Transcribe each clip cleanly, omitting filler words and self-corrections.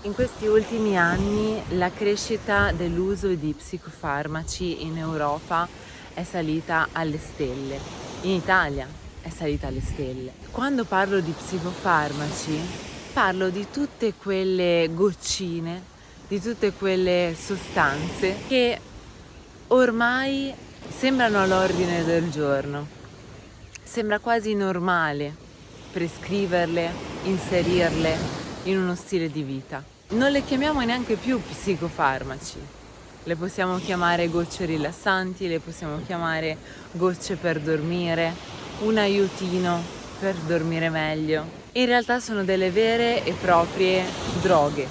In questi ultimi anni la crescita dell'uso di psicofarmaci in Europa è salita alle stelle, in Italia è salita alle stelle. Quando parlo di psicofarmaci parlo di tutte quelle goccine, di tutte quelle sostanze che ormai sembrano all'ordine del giorno. Sembra quasi normale prescriverle, inserirle in uno stile di vita. Non le chiamiamo neanche più psicofarmaci, le possiamo chiamare gocce rilassanti, le possiamo chiamare gocce per dormire, un aiutino per dormire meglio. In realtà sono delle vere e proprie droghe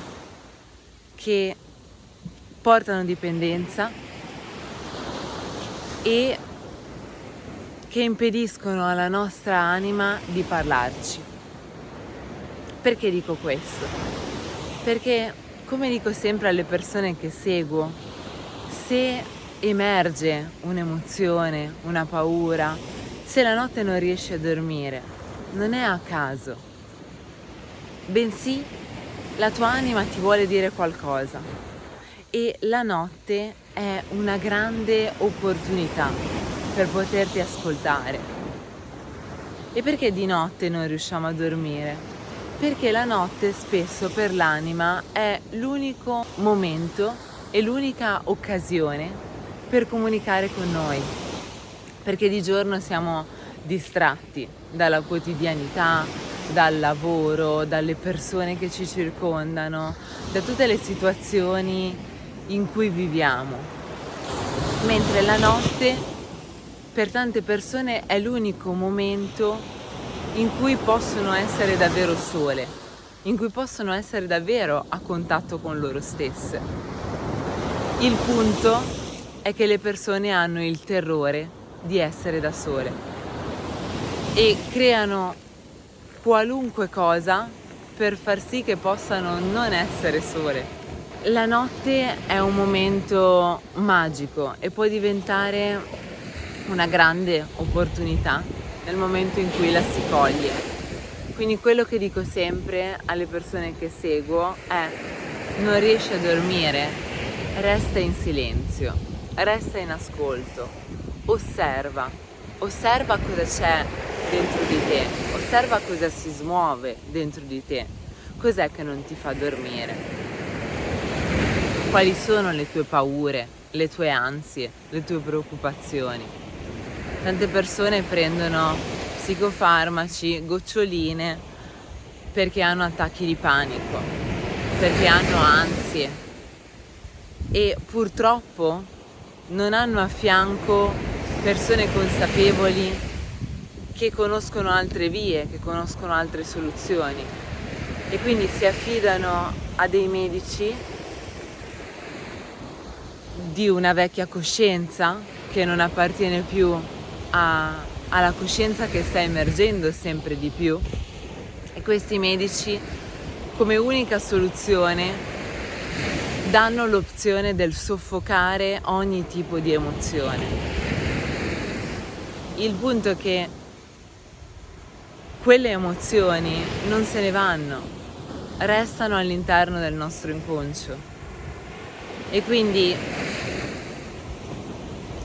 che portano dipendenza e che impediscono alla nostra anima di parlarci. Perché dico questo? Perché, come dico sempre alle persone che seguo, se emerge un'emozione, una paura, se la notte non riesci a dormire, non è a caso, bensì la tua anima ti vuole dire qualcosa e la notte è una grande opportunità per poterti ascoltare. E perché di notte non riusciamo a dormire? Perché la notte spesso per l'anima è l'unico momento e l'unica occasione per comunicare con noi. Perché di giorno siamo distratti dalla quotidianità, dal lavoro, dalle persone che ci circondano, da tutte le situazioni in cui viviamo. Mentre la notte per tante persone è l'unico momento in cui possono essere davvero sole, in cui possono essere davvero a contatto con loro stesse. Il punto è che le persone hanno il terrore di essere da sole e creano qualunque cosa per far sì che possano non essere sole. La notte è un momento magico e può diventare una grande opportunità nel momento in cui la si coglie. Quindi quello che dico sempre alle persone che seguo è: non riesci a dormire, resta in silenzio, resta in ascolto, osserva cosa c'è dentro di te, osserva cosa si smuove dentro di te, cos'è che non ti fa dormire, quali sono le tue paure, le tue ansie, le tue preoccupazioni. Tante persone prendono psicofarmaci, goccioline, perché hanno attacchi di panico, perché hanno ansie e purtroppo non hanno a fianco persone consapevoli che conoscono altre vie, che conoscono altre soluzioni e quindi si affidano a dei medici di una vecchia coscienza che non appartiene più alla coscienza che sta emergendo sempre di più, e questi medici come unica soluzione danno l'opzione del soffocare ogni tipo di emozione. Il punto è che quelle emozioni non se ne vanno, restano all'interno del nostro inconscio e quindi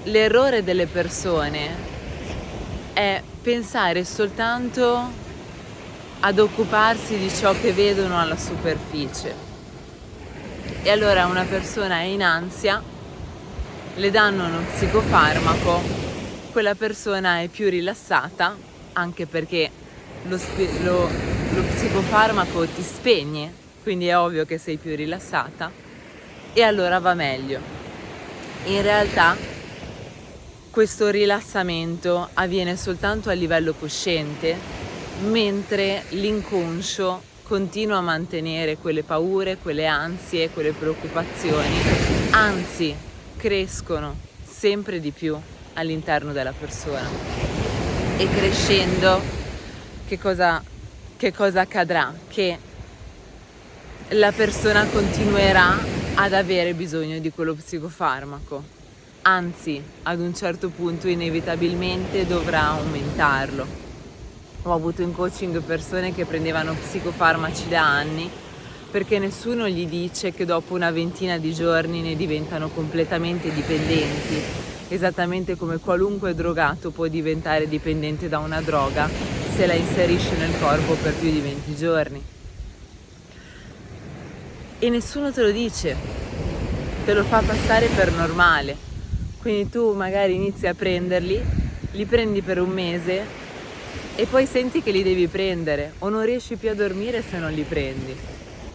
l'errore delle persone è pensare soltanto ad occuparsi di ciò che vedono alla superficie. E allora una persona è in ansia, le danno uno psicofarmaco, quella persona è più rilassata, anche perché lo psicofarmaco ti spegne, quindi è ovvio che sei più rilassata, e allora va meglio. In realtà questo rilassamento avviene soltanto a livello cosciente, mentre l'inconscio continua a mantenere quelle paure, quelle ansie, quelle preoccupazioni, anzi crescono sempre di più all'interno della persona. E crescendo che cosa accadrà? Che la persona continuerà ad avere bisogno di quello psicofarmaco. Anzi, ad un certo punto inevitabilmente dovrà aumentarlo. Ho avuto in coaching persone che prendevano psicofarmaci da anni, perché nessuno gli dice che dopo una ventina di giorni ne diventano completamente dipendenti, esattamente come qualunque drogato può diventare dipendente da una droga se la inserisce nel corpo per più di 20 giorni. E nessuno te lo dice, te lo fa passare per normale. Quindi tu magari inizi a prenderli, li prendi per un mese e poi senti che li devi prendere o non riesci più a dormire se non li prendi.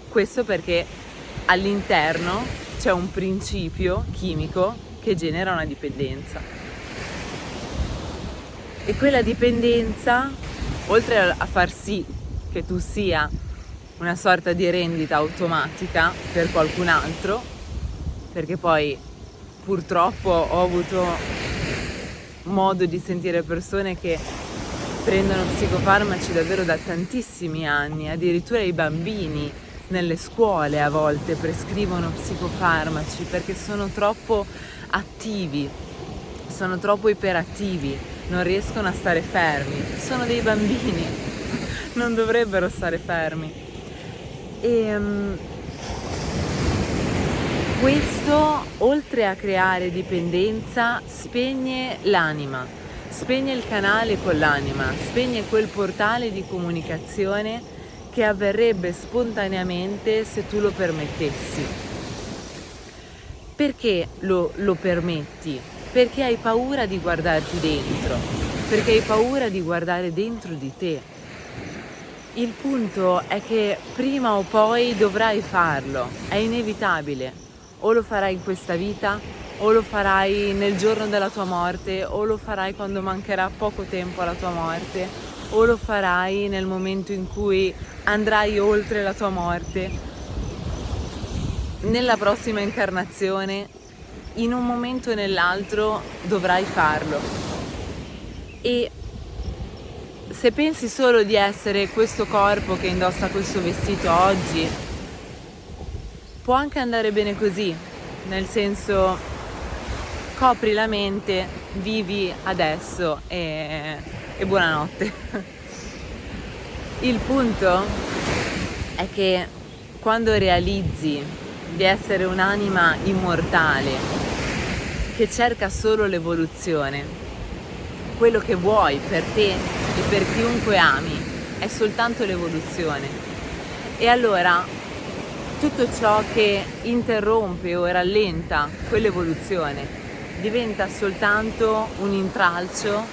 Questo perché all'interno c'è un principio chimico che genera una dipendenza. E quella dipendenza, oltre a far sì che tu sia una sorta di rendita automatica per qualcun altro, perché poi purtroppo ho avuto modo di sentire persone che prendono psicofarmaci davvero da tantissimi anni, addirittura i bambini nelle scuole a volte prescrivono psicofarmaci perché sono troppo attivi, sono troppo iperattivi, non riescono a stare fermi, sono dei bambini, non dovrebbero stare fermi. E questo, oltre a creare dipendenza, spegne l'anima, spegne il canale con l'anima, spegne quel portale di comunicazione che avverrebbe spontaneamente se tu lo permettessi. Perché lo permetti? Perché hai paura di guardarti dentro, perché hai paura di guardare dentro di te. Il punto è che prima o poi dovrai farlo, è inevitabile. O lo farai in questa vita, o lo farai nel giorno della tua morte, o lo farai quando mancherà poco tempo alla tua morte, o lo farai nel momento in cui andrai oltre la tua morte, nella prossima incarnazione, in un momento o nell'altro dovrai farlo. E se pensi solo di essere questo corpo che indossa questo vestito oggi, può anche andare bene così, nel senso, copri la mente, vivi adesso e buonanotte. Il punto è che quando realizzi di essere un'anima immortale che cerca solo l'evoluzione, quello che vuoi per te e per chiunque ami è soltanto l'evoluzione. E allora tutto ciò che interrompe o rallenta quell'evoluzione diventa soltanto un intralcio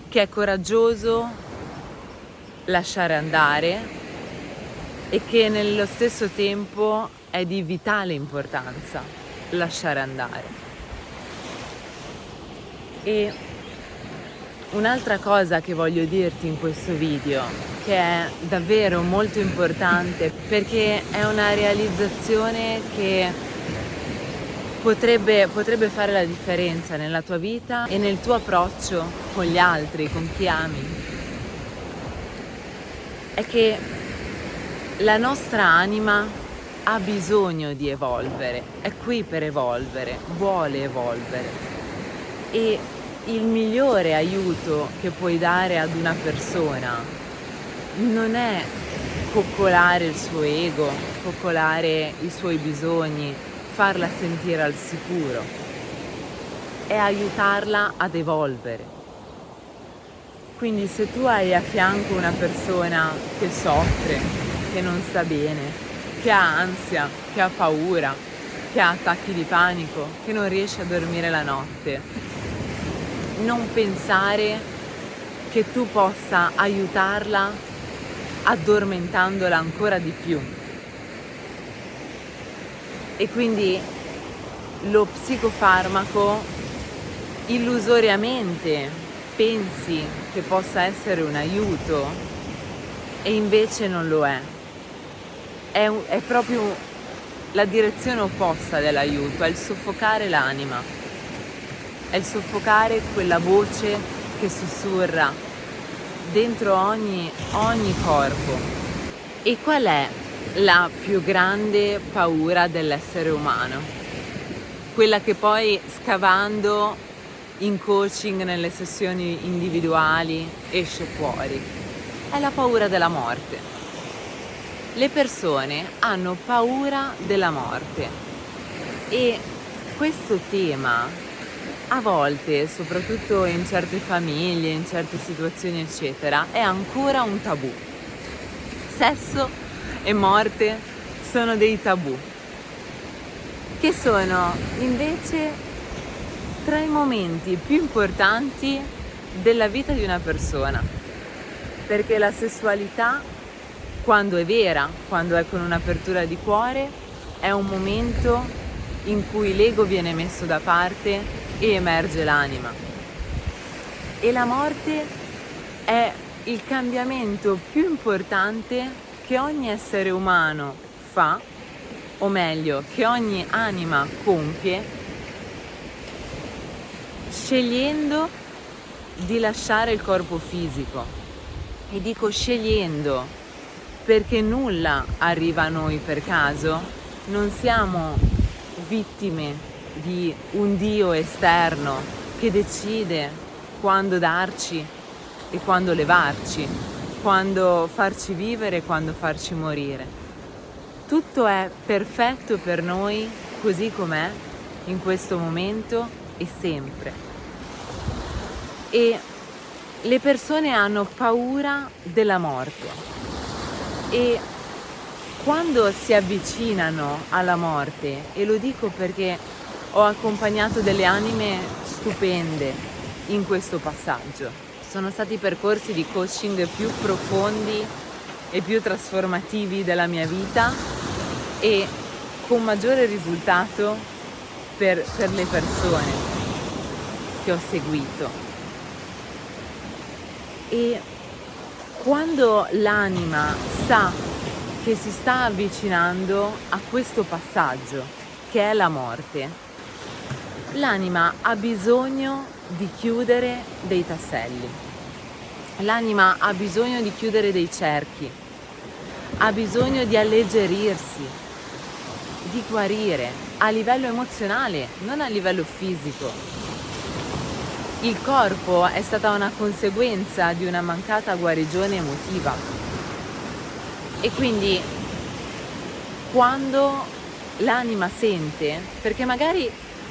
che è coraggioso lasciare andare e che nello stesso tempo è di vitale importanza lasciare andare. E un'altra cosa che voglio dirti in questo video, che è davvero molto importante perché è una realizzazione che potrebbe fare la differenza nella tua vita e nel tuo approccio con gli altri, con chi ami, è che la nostra anima ha bisogno di evolvere, è qui per evolvere, vuole evolvere. E il migliore aiuto che puoi dare ad una persona non è coccolare il suo ego, coccolare i suoi bisogni, farla sentire al sicuro, è aiutarla ad evolvere. Quindi se tu hai a fianco una persona che soffre, che non sta bene, che ha ansia, che ha paura, che ha attacchi di panico, che non riesce a dormire la notte, non pensare che tu possa aiutarla addormentandola ancora di più. E quindi lo psicofarmaco illusoriamente pensi che possa essere un aiuto e invece non lo è. È proprio la direzione opposta dell'aiuto, è il soffocare l'anima. È il soffocare quella voce che sussurra dentro ogni corpo. E qual è la più grande paura dell'essere umano? Quella che poi scavando in coaching, nelle sessioni individuali, esce fuori. È la paura della morte. Le persone hanno paura della morte e questo tema a volte, soprattutto in certe famiglie, in certe situazioni eccetera, è ancora un tabù. Sesso e morte sono dei tabù, che sono invece tra i momenti più importanti della vita di una persona, perché la sessualità, quando è vera, quando è con un'apertura di cuore, è un momento in cui l'ego viene messo da parte e emerge l'anima. E la morte è il cambiamento più importante che ogni essere umano fa, o meglio, che ogni anima compie, scegliendo di lasciare il corpo fisico. E dico scegliendo perché nulla arriva a noi per caso, non siamo vittime di un Dio esterno che decide quando darci e quando levarci, quando farci vivere e quando farci morire. Tutto è perfetto per noi così com'è in questo momento e sempre. E le persone hanno paura della morte e quando si avvicinano alla morte, e lo dico perché ho accompagnato delle anime stupende in questo passaggio, sono stati percorsi di coaching più profondi e più trasformativi della mia vita e con maggiore risultato per le persone che ho seguito. E quando l'anima sa che si sta avvicinando a questo passaggio, che è la morte, l'anima ha bisogno di chiudere dei tasselli. L'anima ha bisogno di chiudere dei cerchi, ha bisogno di alleggerirsi, di guarire a livello emozionale, non a livello fisico. Il corpo è stata una conseguenza di una mancata guarigione emotiva e quindi quando l'anima sente, perché magari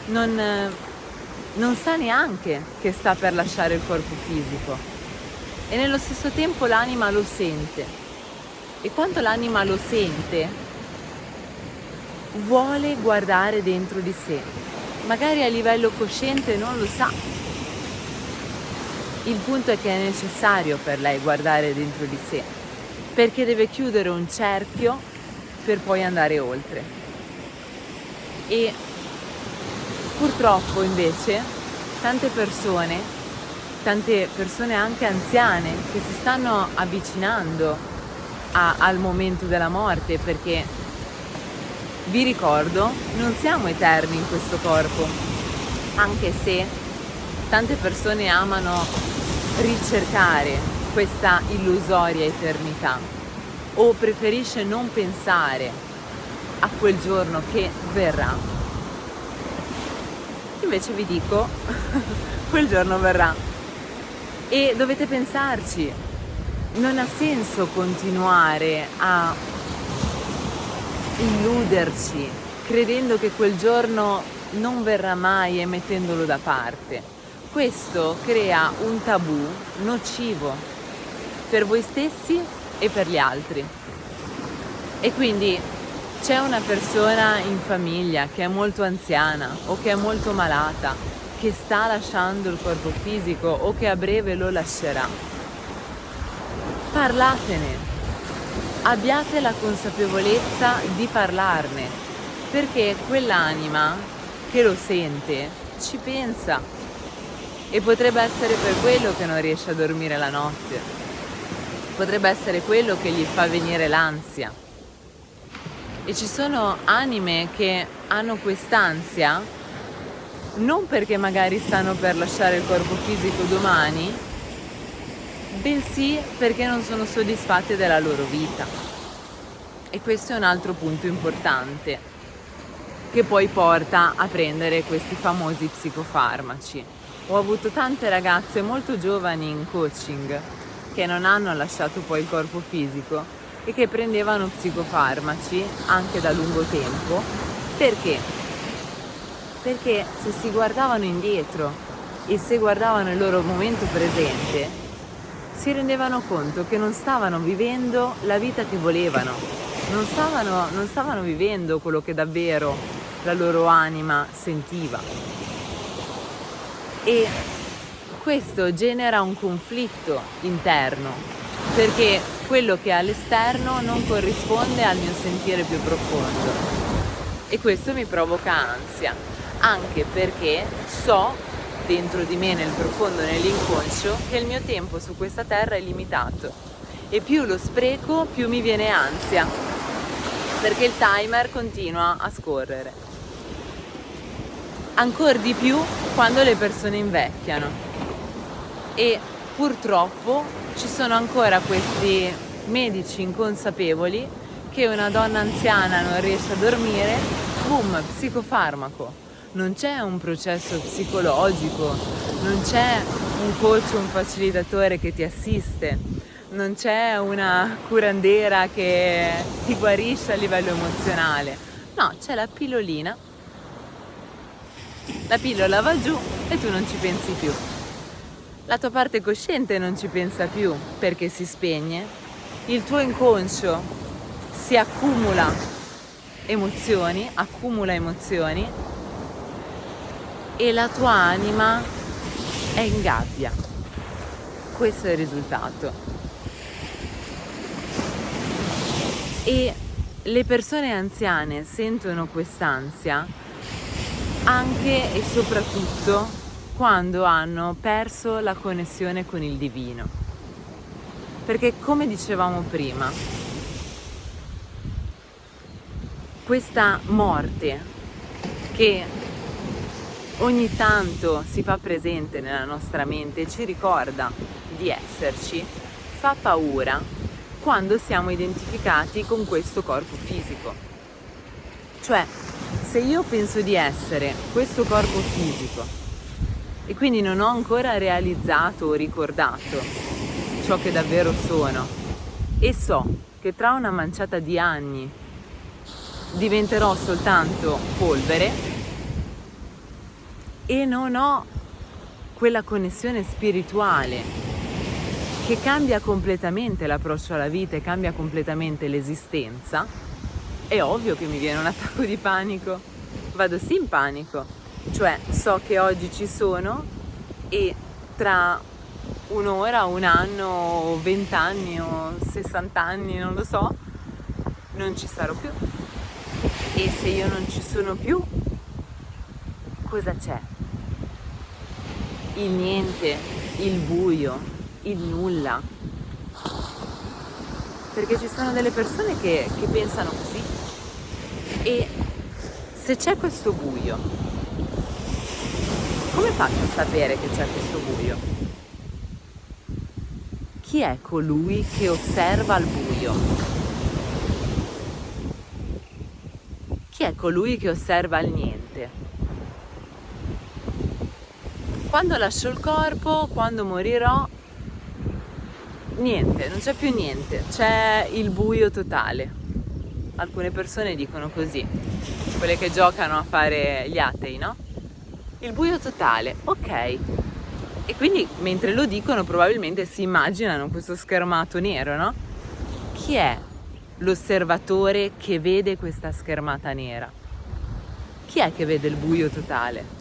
non sa neanche che sta per lasciare il corpo fisico e nello stesso tempo l'anima lo sente e quando l'anima lo sente vuole guardare dentro di sé, magari a livello cosciente non lo sa. Il punto è che è necessario per lei guardare dentro di sé, perché deve chiudere un cerchio per poi andare oltre. E purtroppo invece tante persone anche anziane, che si stanno avvicinando al momento della morte, perché vi ricordo, non siamo eterni in questo corpo, anche se tante persone amano ricercare questa illusoria eternità o preferisce non pensare a quel giorno che verrà. Invece vi dico, quel giorno verrà e dovete pensarci. Non ha senso continuare a illuderci credendo che quel giorno non verrà mai e mettendolo da parte. Questo crea un tabù nocivo per voi stessi e per gli altri. E quindi c'è una persona in famiglia che è molto anziana o che è molto malata, che sta lasciando il corpo fisico o che a breve lo lascerà. Parlatene, abbiate la consapevolezza di parlarne, perché quell'anima che lo sente ci pensa. E potrebbe essere per quello che non riesce a dormire la notte, potrebbe essere quello che gli fa venire l'ansia. E ci sono anime che hanno quest'ansia non perché magari stanno per lasciare il corpo fisico domani, bensì perché non sono soddisfatte della loro vita. E questo è un altro punto importante che poi porta a prendere questi famosi psicofarmaci. Ho avuto tante ragazze molto giovani in coaching che non hanno lasciato poi il corpo fisico e che prendevano psicofarmaci anche da lungo tempo. Perché? Perché se si guardavano indietro e se guardavano il loro momento presente, si rendevano conto che non stavano vivendo la vita che volevano, non stavano vivendo quello che davvero la loro anima sentiva. E questo genera un conflitto interno, perché quello che è all'esterno non corrisponde al mio sentire più profondo. E questo mi provoca ansia, anche perché so dentro di me, nel profondo, nell'inconscio, che il mio tempo su questa terra è limitato. E più lo spreco, più mi viene ansia, perché il timer continua a scorrere. Ancor di più quando le persone invecchiano. E purtroppo ci sono ancora questi medici inconsapevoli che una donna anziana non riesce a dormire, boom, psicofarmaco. Non c'è un processo psicologico, non c'è un coach, un facilitatore che ti assiste, non c'è una curandera che ti guarisce a livello emozionale. No, c'è la pillolina, la pillola va giù e tu non ci pensi più. La tua parte cosciente non ci pensa più perché si spegne, il tuo inconscio si accumula emozioni e la tua anima è in gabbia. Questo è il risultato. E le persone anziane sentono quest'ansia anche e soprattutto quando hanno perso la connessione con il divino. Perché come dicevamo prima, questa morte che ogni tanto si fa presente nella nostra mente e ci ricorda di esserci, fa paura quando siamo identificati con questo corpo fisico. Cioè, se io penso di essere questo corpo fisico e quindi non ho ancora realizzato o ricordato ciò che davvero sono e so che tra una manciata di anni diventerò soltanto polvere e non ho quella connessione spirituale che cambia completamente l'approccio alla vita e cambia completamente l'esistenza, è ovvio che mi viene un attacco di panico. Vado sì in panico. Cioè so che oggi ci sono e tra un'ora, un anno, 20 anni o 60 anni, non lo so, non ci sarò più. E se io non ci sono più, cosa c'è? Il niente, il buio, il nulla. Perché ci sono delle persone che pensano così. E se c'è questo buio, come faccio a sapere che c'è questo buio? Chi è colui che osserva il buio? Chi è colui che osserva il niente? Quando lascio il corpo, quando morirò, niente, non c'è più niente, c'è il buio totale. Alcune persone dicono così, quelle che giocano a fare gli atei, no? Il buio totale, ok. E quindi mentre lo dicono probabilmente si immaginano questo schermato nero, no? Chi è l'osservatore che vede questa schermata nera? Chi è che vede il buio totale?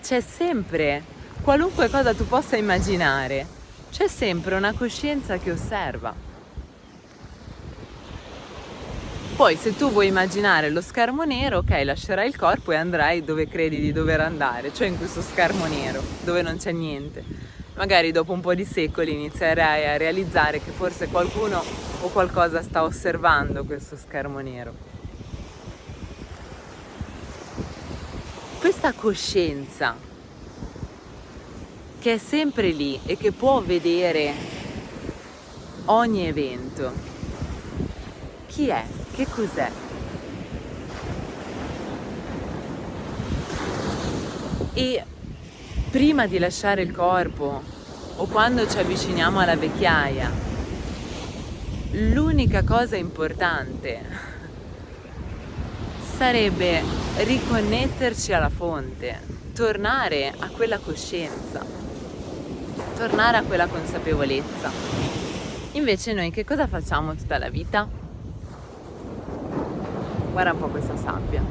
C'è sempre, qualunque cosa tu possa immaginare, c'è sempre una coscienza che osserva. Poi se tu vuoi immaginare lo schermo nero, ok, lascerai il corpo e andrai dove credi di dover andare, cioè in questo schermo nero, dove non c'è niente. Magari dopo un po' di secoli inizierai a realizzare che forse qualcuno o qualcosa sta osservando questo schermo nero. Questa coscienza che è sempre lì e che può vedere ogni evento, chi è? Che cos'è? E prima di lasciare il corpo, o quando ci avviciniamo alla vecchiaia, l'unica cosa importante sarebbe riconnetterci alla fonte, tornare a quella coscienza, tornare a quella consapevolezza. Invece noi che cosa facciamo tutta la vita? Guarda un po' questa sabbia.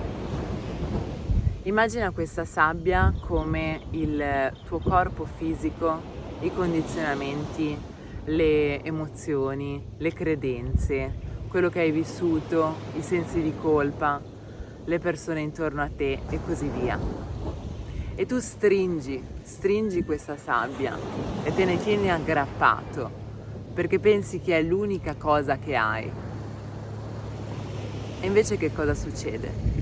Immagina questa sabbia come il tuo corpo fisico, i condizionamenti, le emozioni, le credenze, quello che hai vissuto, i sensi di colpa, le persone intorno a te e così via. E tu stringi questa sabbia e te ne tieni aggrappato perché pensi che è l'unica cosa che hai. E invece che cosa succede?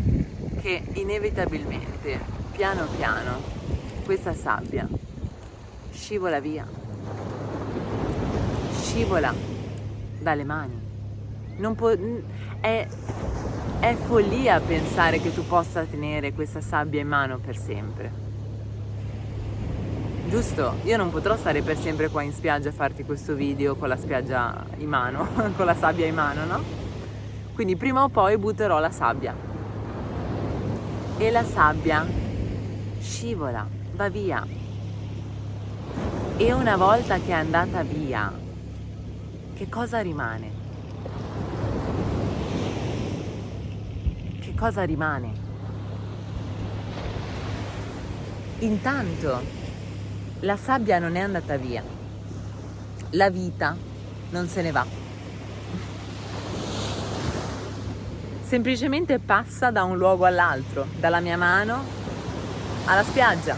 Che inevitabilmente, piano piano, questa sabbia scivola via, scivola dalle mani. È follia pensare che tu possa tenere questa sabbia in mano per sempre. Giusto? Io non potrò stare per sempre qua in spiaggia a farti questo video con la spiaggia in mano, con la sabbia in mano, no? Quindi prima o poi butterò la sabbia. E la sabbia scivola, va via. E una volta che è andata via, che cosa rimane? Che cosa rimane? Intanto la sabbia non è andata via, la vita non se ne va. Semplicemente passa da un luogo all'altro, dalla mia mano alla spiaggia.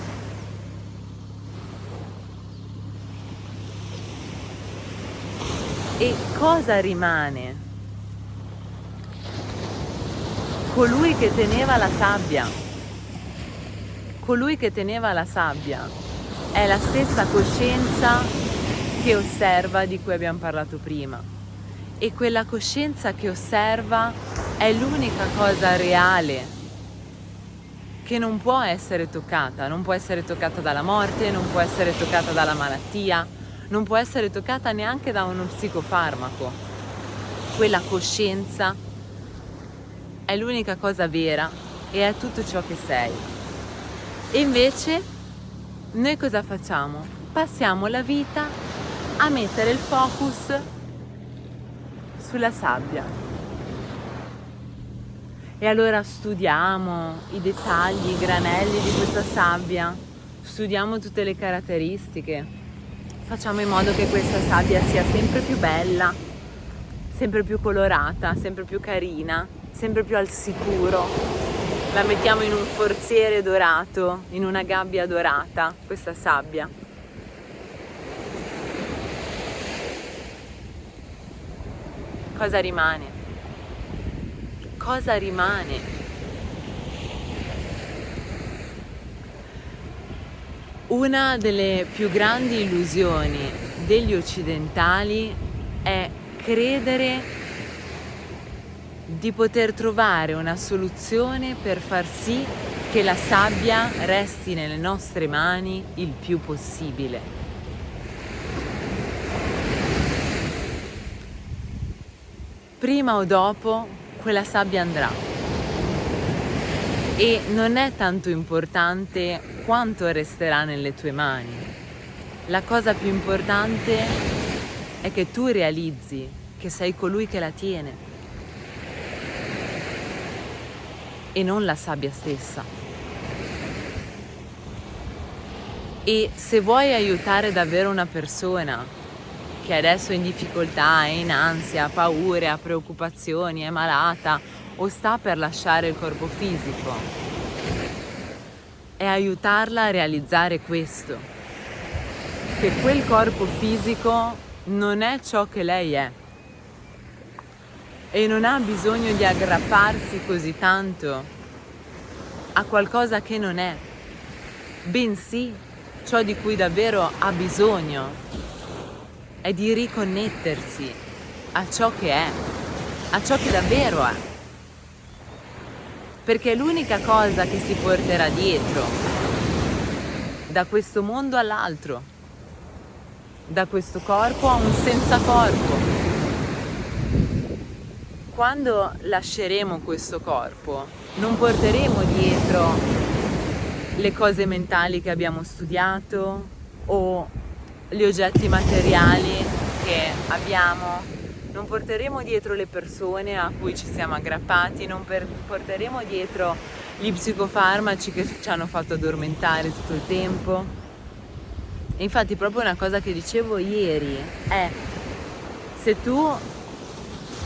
E cosa rimane? Colui che teneva la sabbia. Colui che teneva la sabbia è la stessa coscienza che osserva di cui abbiamo parlato prima. E quella coscienza che osserva è l'unica cosa reale che non può essere toccata dalla morte, non può essere toccata dalla malattia, non può essere toccata neanche da uno psicofarmaco. Quella coscienza è l'unica cosa vera e è tutto ciò che sei. E invece noi cosa facciamo? Passiamo la vita a mettere il focus sulla sabbia. E allora studiamo i dettagli, i granelli di questa sabbia, studiamo tutte le caratteristiche, facciamo in modo che questa sabbia sia sempre più bella, sempre più colorata, sempre più carina, sempre più al sicuro. La mettiamo in un forziere dorato, in una gabbia dorata, questa sabbia. Cosa rimane? Cosa rimane? Una delle più grandi illusioni degli occidentali è credere di poter trovare una soluzione per far sì che la sabbia resti nelle nostre mani il più possibile. Prima o dopo quella sabbia andrà e non è tanto importante quanto resterà nelle tue mani. La cosa più importante è che tu realizzi che sei colui che la tiene e non la sabbia stessa. E se vuoi aiutare davvero una persona che adesso è in difficoltà, è in ansia, ha paure, ha preoccupazioni, è malata o sta per lasciare il corpo fisico, è aiutarla a realizzare questo, che quel corpo fisico non è ciò che lei è e non ha bisogno di aggrapparsi così tanto a qualcosa che non è, bensì ciò di cui davvero ha bisogno è di riconnettersi a ciò che è, a ciò che davvero è, perché è l'unica cosa che si porterà dietro da questo mondo all'altro. da questo corpo a un senza corpo. Quando lasceremo questo corpo, non porteremo dietro le cose mentali che abbiamo studiato o gli oggetti materiali che abbiamo, non porteremo dietro le persone a cui ci siamo aggrappati, non porteremo dietro gli psicofarmaci che ci hanno fatto addormentare tutto il tempo. E infatti proprio una cosa che dicevo ieri è: se tu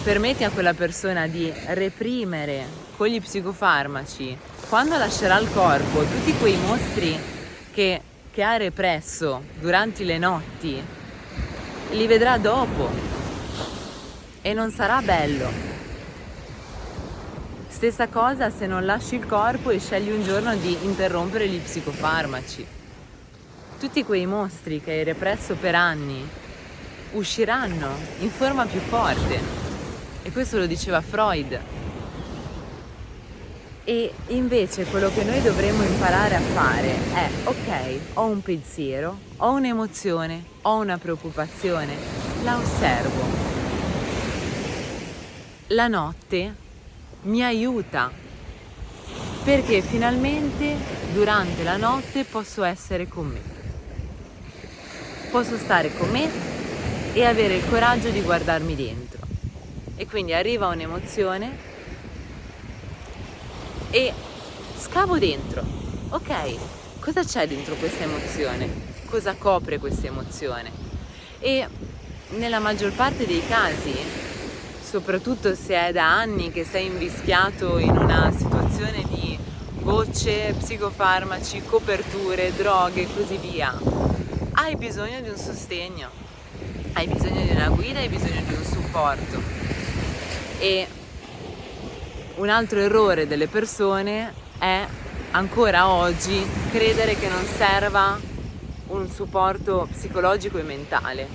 permetti a quella persona di reprimere con gli psicofarmaci, quando lascerà il corpo, tutti quei mostri che ha represso durante le notti, li vedrà dopo e non sarà bello. Stessa cosa se non lasci il corpo e scegli un giorno di interrompere gli psicofarmaci. Tutti quei mostri che hai represso per anni usciranno in forma più forte. E questo lo diceva Freud. E invece quello che noi dovremmo imparare a fare è: ok, ho un pensiero, ho un'emozione, ho una preoccupazione, la osservo. La notte mi aiuta, perché finalmente durante la notte posso essere con me. Posso stare con me e avere il coraggio di guardarmi dentro. E quindi arriva un'emozione e scavo dentro. Ok, cosa c'è dentro questa emozione? Cosa copre questa emozione? E nella maggior parte dei casi, soprattutto se è da anni che sei invischiato in una situazione di gocce, psicofarmaci, coperture, droghe e così via, hai bisogno di un sostegno, hai bisogno di una guida, hai bisogno di un supporto. E un altro errore delle persone è ancora oggi credere che non serva un supporto psicologico e mentale.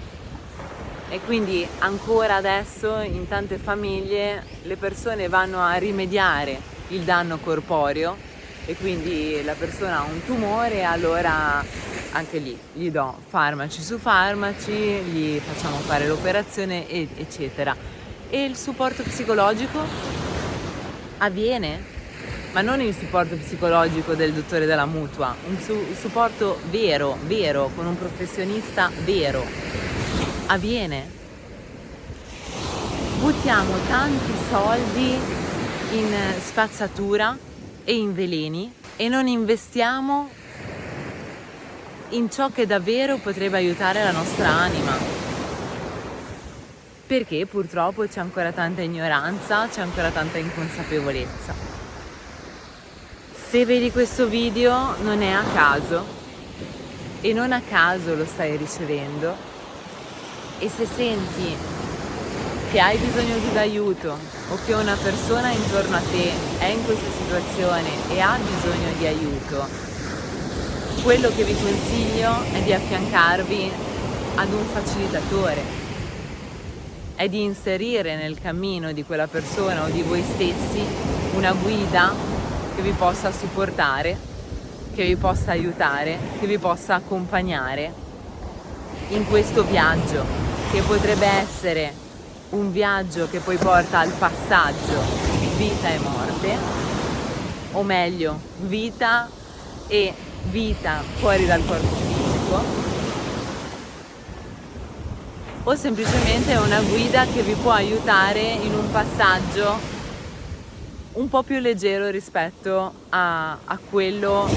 E quindi ancora adesso in tante famiglie le persone vanno a rimediare il danno corporeo, e quindi la persona ha un tumore, allora anche lì gli do farmaci su farmaci, gli facciamo fare l'operazione, eccetera. E il supporto psicologico avviene, ma non il supporto psicologico del dottore della mutua, un supporto vero, con un professionista vero, avviene. Buttiamo tanti soldi in spazzatura e in veleni e non investiamo in ciò che davvero potrebbe aiutare la nostra anima. Perché purtroppo c'è ancora tanta ignoranza, c'è ancora tanta inconsapevolezza. Se vedi questo video non è a caso, e non a caso lo stai ricevendo, e se senti che hai bisogno di aiuto o che una persona intorno a te è in questa situazione e ha bisogno di aiuto, quello che vi consiglio è di affiancarvi ad un facilitatore, è di inserire nel cammino di quella persona o di voi stessi una guida che vi possa supportare, che vi possa aiutare, che vi possa accompagnare in questo viaggio, che potrebbe essere un viaggio che poi porta al passaggio vita e morte, o meglio vita e vita fuori dal corpo fisico, o semplicemente è una guida che vi può aiutare in un passaggio un po' più leggero rispetto a quello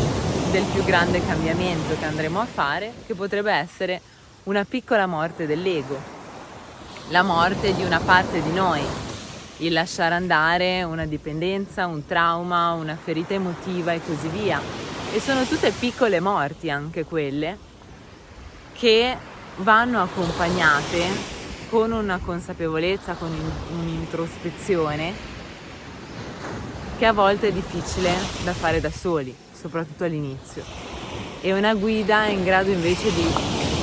del più grande cambiamento che andremo a fare, che potrebbe essere una piccola morte dell'ego, la morte di una parte di noi, il lasciare andare una dipendenza, un trauma, una ferita emotiva e così via. E sono tutte piccole morti anche quelle, che vanno accompagnate con una consapevolezza, con un'introspezione che a volte è difficile da fare da soli, soprattutto all'inizio. E una guida è in grado invece di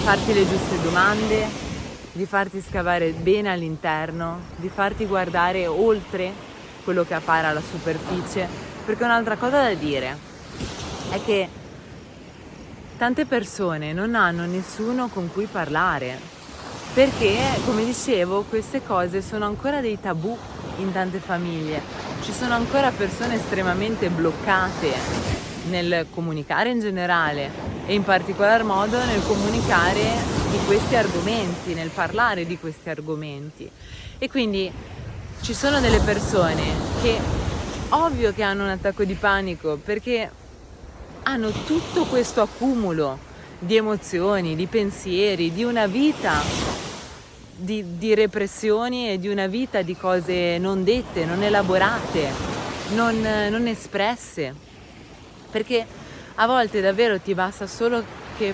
farti le giuste domande, di farti scavare bene all'interno, di farti guardare oltre quello che appare alla superficie, perché un'altra cosa da dire è che tante persone non hanno nessuno con cui parlare, perché, come dicevo, queste cose sono ancora dei tabù in tante famiglie. Ci sono ancora persone estremamente bloccate nel comunicare in generale e in particolar modo nel comunicare di questi argomenti, nel parlare di questi argomenti. E quindi ci sono delle persone che ovvio che hanno un attacco di panico, perché hanno tutto questo accumulo di emozioni, di pensieri, di una vita di repressioni e di una vita di cose non dette, non elaborate, non espresse. Perché a volte davvero ti basta solo che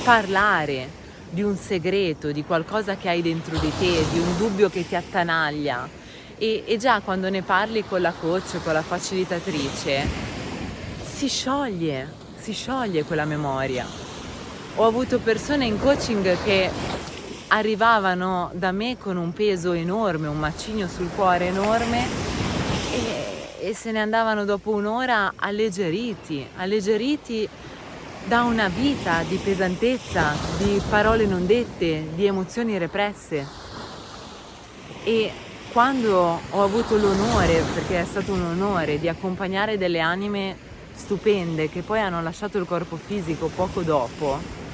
parlare di un segreto, di qualcosa che hai dentro di te, di un dubbio che ti attanaglia. E già quando ne parli con la coach, con la facilitatrice, si scioglie quella memoria. Ho avuto persone in coaching che arrivavano da me con un peso enorme, un macigno sul cuore enorme e se ne andavano dopo un'ora alleggeriti da una vita di pesantezza, di parole non dette, di emozioni represse. E quando ho avuto l'onore, perché è stato un onore, di accompagnare delle anime stupende che poi hanno lasciato il corpo fisico poco dopo,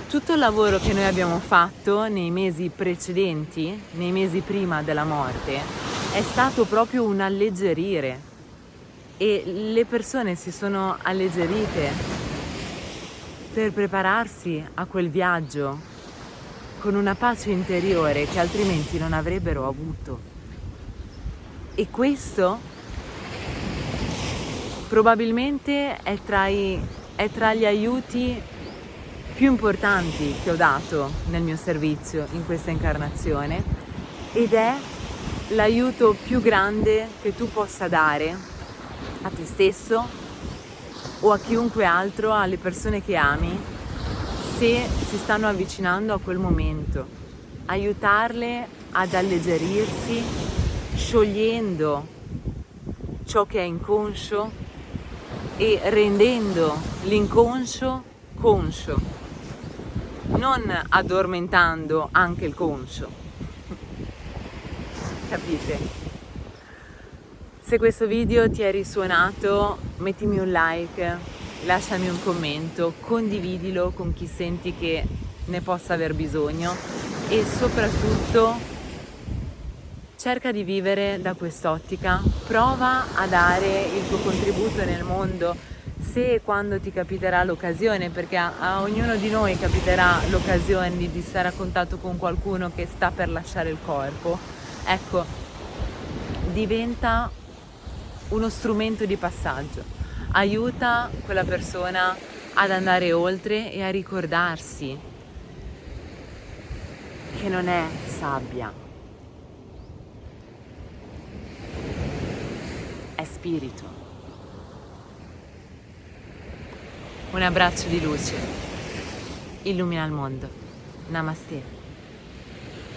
tutto il lavoro che noi abbiamo fatto nei mesi precedenti, nei mesi prima della morte, è stato proprio un alleggerire e le persone si sono alleggerite per prepararsi a quel viaggio con una pace interiore che altrimenti non avrebbero avuto. E questo probabilmente è tra gli aiuti più importanti che ho dato nel mio servizio in questa incarnazione, ed è l'aiuto più grande che tu possa dare a te stesso o a chiunque altro, alle persone che ami, se si stanno avvicinando a quel momento. Aiutarle ad alleggerirsi, sciogliendo ciò che è inconscio e rendendo l'inconscio conscio, non addormentando anche il conscio. Capite? Se questo video ti è risuonato, mettimi un like, lasciami un commento, condividilo con chi senti che ne possa aver bisogno e soprattutto cerca di vivere da quest'ottica, prova a dare il tuo contributo nel mondo se e quando ti capiterà l'occasione, perché a ognuno di noi capiterà l'occasione di stare a contatto con qualcuno che sta per lasciare il corpo. Ecco, diventa uno strumento di passaggio, aiuta quella persona ad andare oltre e a ricordarsi che non è sabbia, è spirito. Un abbraccio di luce, illumina il mondo. Namaste.